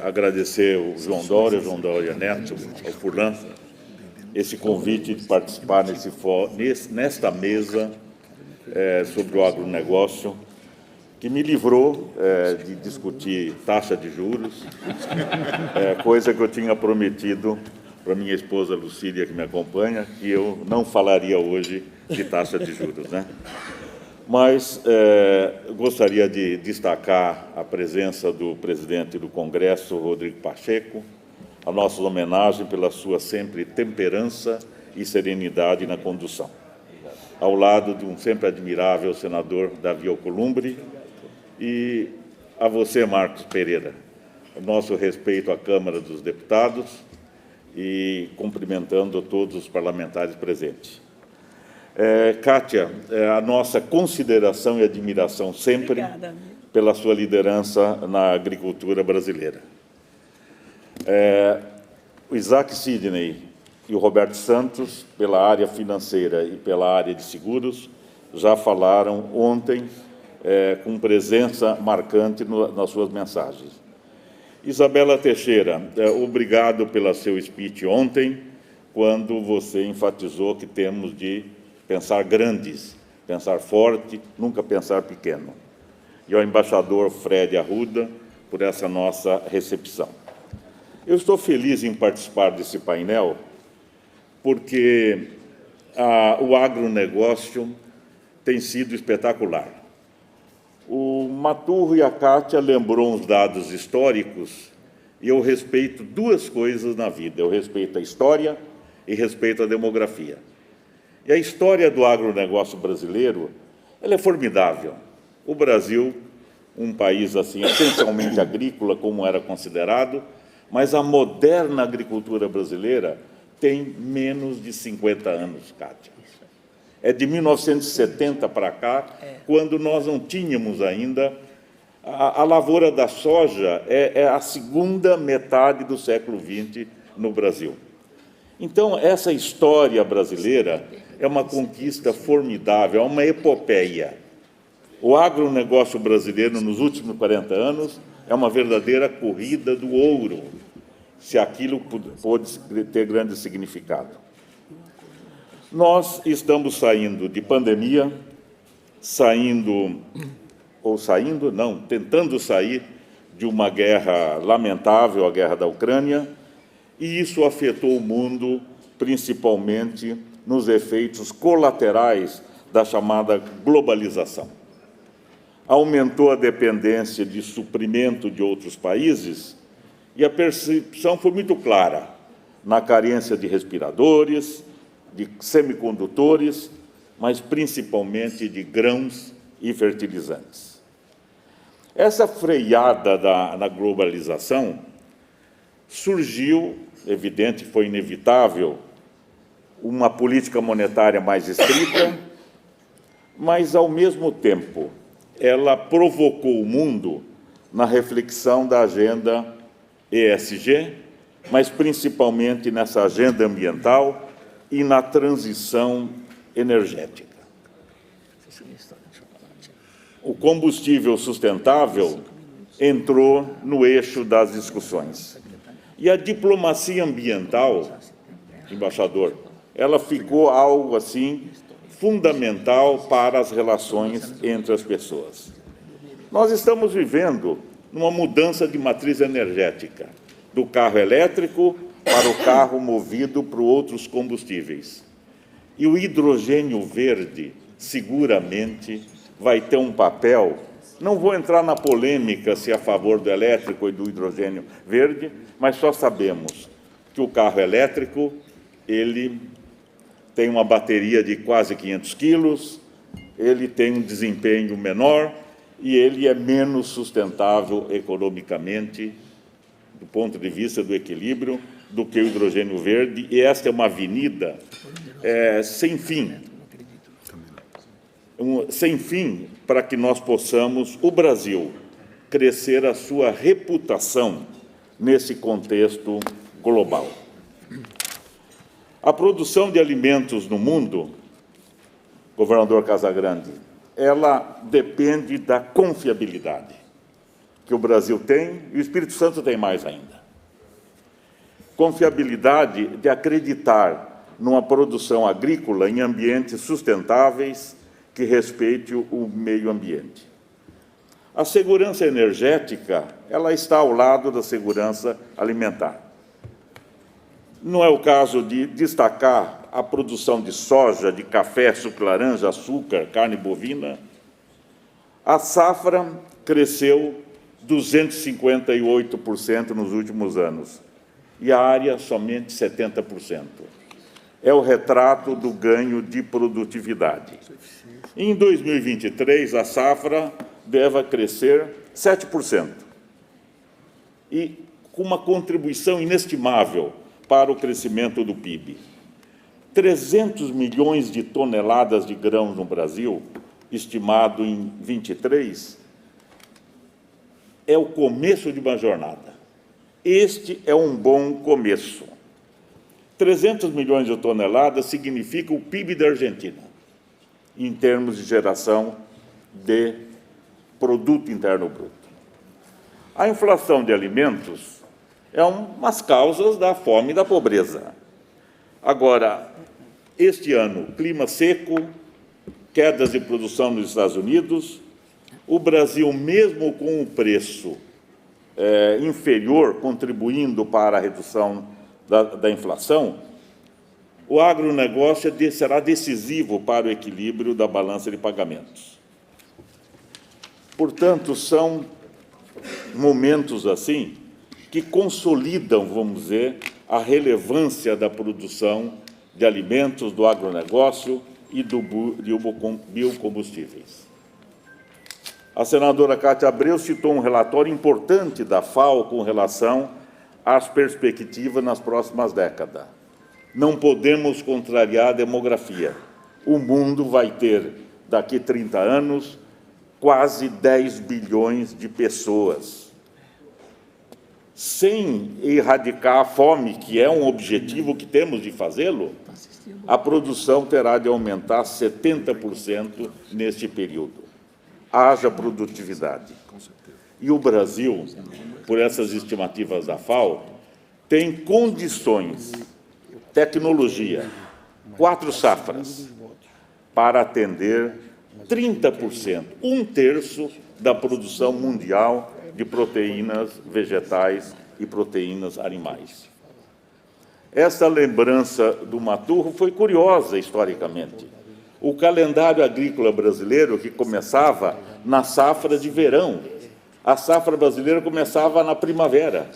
agradecer ao João Dória Neto, ao Furlan, esse convite de participar nesta mesa sobre o agronegócio, que me livrou de discutir taxa de juros, coisa que eu tinha prometido para minha esposa Lucília, que me acompanha, que eu não falaria hoje de taxa de juros, né? Mas gostaria de destacar a presença do presidente do Congresso, Rodrigo Pacheco, a nossa homenagem pela sua sempre temperança e serenidade na condução, ao lado de um sempre admirável senador Davi Alcolumbre, e a você, Marcos Pereira, o nosso respeito à Câmara dos Deputados e cumprimentando todos os parlamentares presentes. Kátia, a nossa consideração e admiração sempre pela sua liderança na agricultura brasileira. O Isaac Sidney e o Roberto Santos, pela área financeira e pela área de seguros, já falaram ontem com presença marcante nas suas mensagens. Isabela Teixeira, obrigado pelo seu speech ontem, quando você enfatizou que temos de pensar grandes, pensar forte, nunca pensar pequeno. E ao embaixador Fred Arruda, por essa nossa recepção. Eu estou feliz em participar desse painel, porque o agronegócio tem sido espetacular. O Maturro e a Kátia lembrou uns dados históricos, e eu respeito duas coisas na vida. Eu respeito a história e respeito a demografia. E a história do agronegócio brasileiro, ela é formidável. O Brasil, um país assim essencialmente agrícola, como era considerado, mas a moderna agricultura brasileira tem menos de 50 anos, Kátia. É de 1970 para cá, quando nós não tínhamos ainda... A lavoura da soja é a segunda metade do século XX no Brasil. Então, essa história brasileira é uma conquista formidável, é uma epopeia. O agronegócio brasileiro, nos últimos 40 anos, é uma verdadeira corrida do ouro, se aquilo pode ter grande significado. Nós estamos saindo de pandemia, tentando sair de uma guerra lamentável, a guerra da Ucrânia, e isso afetou o mundo, principalmente nos efeitos colaterais da chamada globalização. Aumentou a dependência de suprimento de outros países e a percepção foi muito clara na carência de respiradores, de semicondutores, mas principalmente de grãos e fertilizantes. Essa freada na globalização surgiu, evidente, foi inevitável, uma política monetária mais estrita, mas, ao mesmo tempo, ela provocou o mundo na reflexão da agenda ESG, mas principalmente nessa agenda ambiental e na transição energética. O combustível sustentável entrou no eixo das discussões. E a diplomacia ambiental, embaixador, ela ficou algo assim fundamental para as relações entre as pessoas. Nós estamos vivendo uma mudança de matriz energética, do carro elétrico para o carro movido por outros combustíveis. E o hidrogênio verde, seguramente, vai ter um papel. Não vou entrar na polêmica se é a favor do elétrico e do hidrogênio verde, mas só sabemos que o carro elétrico, ele tem uma bateria de quase 500 quilos, ele tem um desempenho menor e ele é menos sustentável economicamente, do ponto de vista do equilíbrio, do que o hidrogênio verde, e esta é uma avenida sem fim. Sem fim para que nós possamos, o Brasil, crescer a sua reputação nesse contexto global. A produção de alimentos no mundo, governador Casagrande, ela depende da confiabilidade. que o Brasil tem, e o Espírito Santo tem mais ainda. Confiabilidade de acreditar numa produção agrícola em ambientes sustentáveis que respeite o meio ambiente. A segurança energética, ela está ao lado da segurança alimentar. Não é o caso de destacar a produção de soja, de café, suco de laranja, açúcar, carne bovina. A safra cresceu 258% nos últimos anos, e a área somente 70%. É o retrato do ganho de produtividade. Em 2023, a safra deve crescer 7%, e com uma contribuição inestimável para o crescimento do PIB. 300 milhões de toneladas de grãos no Brasil, estimado em 23, é o começo de uma jornada. Este é um bom começo. 300 milhões de toneladas significa o PIB da Argentina, em termos de geração de produto interno bruto. A inflação de alimentos é umas causas da fome e da pobreza. Agora, este ano, clima seco, quedas de produção nos Estados Unidos, o Brasil, mesmo com o preço inferior, contribuindo para a redução da inflação, o agronegócio será decisivo para o equilíbrio da balança de pagamentos. Portanto, são momentos assim que consolidam, vamos dizer, a relevância da produção de alimentos, do agronegócio e de biocombustíveis. A senadora Cátia Abreu citou um relatório importante da FAO com relação às perspectivas nas próximas décadas. Não podemos contrariar a demografia. O mundo vai ter, daqui a 30 anos, quase 10 bilhões de pessoas. Sem erradicar a fome, que é um objetivo que temos de fazê-lo, a produção terá de aumentar 70% neste período. Haja produtividade. E o Brasil, por essas estimativas da FAO, tem condições, tecnologia, 4 safras, para atender 30%, 1/3 da produção mundial de proteínas vegetais e proteínas animais. Essa lembrança do Maturro foi curiosa historicamente. O calendário agrícola brasileiro, que começava na safra de verão, a safra brasileira começava na primavera.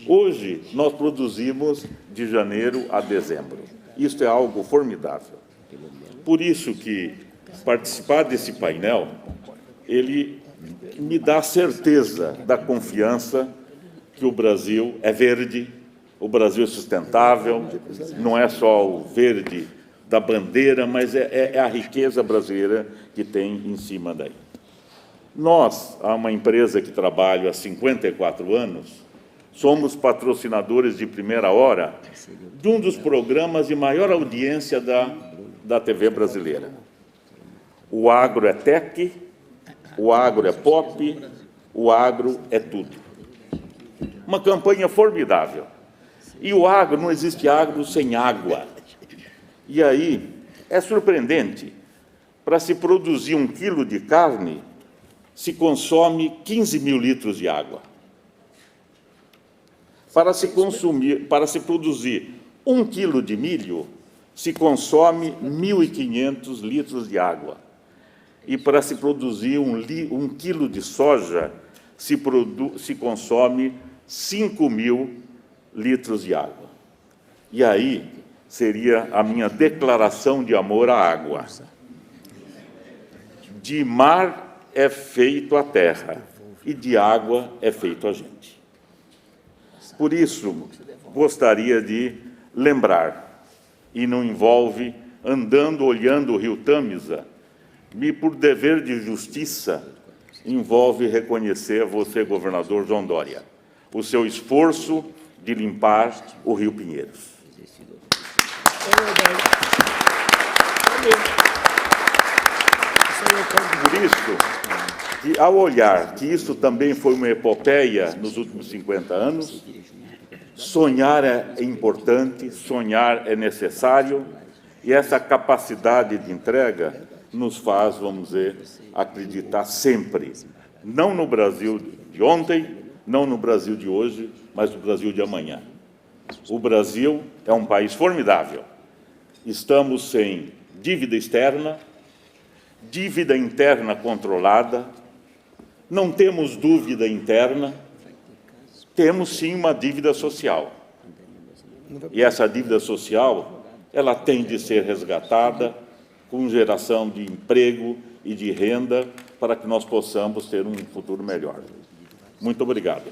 Hoje, nós produzimos de janeiro a dezembro. Isso é algo formidável. Por isso que participar desse painel, ele me dá certeza da confiança que o Brasil é verde, o Brasil é sustentável, não é só o verde da bandeira, mas é a riqueza brasileira que tem em cima daí. Nós, há uma empresa que trabalho há 54 anos, somos patrocinadores de primeira hora de um dos programas de maior audiência da TV brasileira. O agro é tech, o agro é pop, o agro é tudo. Uma campanha formidável. E o agro, não existe agro sem água. E aí, é surpreendente, para se produzir 1 quilo de carne, se consome 15 mil litros de água. Para se produzir 1 quilo de milho, se consome 1.500 litros de água. E para se produzir 1 quilo de soja, se consome 5.000 litros de água. E aí seria a minha declaração de amor à água. De mar é feito a terra, e de água é feito a gente. Por isso, gostaria de lembrar, e não envolve andando, olhando o rio Tâmisa, e por dever de justiça, envolve reconhecer a você, governador João Dória, o seu esforço de limpar o rio Pinheiros. Por isso, que, ao olhar que isso também foi uma epopeia nos últimos 50 anos, sonhar é importante, sonhar é necessário, e essa capacidade de entrega nos faz, vamos dizer, acreditar sempre, não no Brasil de ontem, não no Brasil de hoje, mas no Brasil de amanhã. O Brasil é um país formidável. Estamos sem dívida externa, dívida interna controlada, não temos dúvida interna, temos sim uma dívida social. E essa dívida social, ela tem de ser resgatada com geração de emprego e de renda para que nós possamos ter um futuro melhor. Muito obrigado.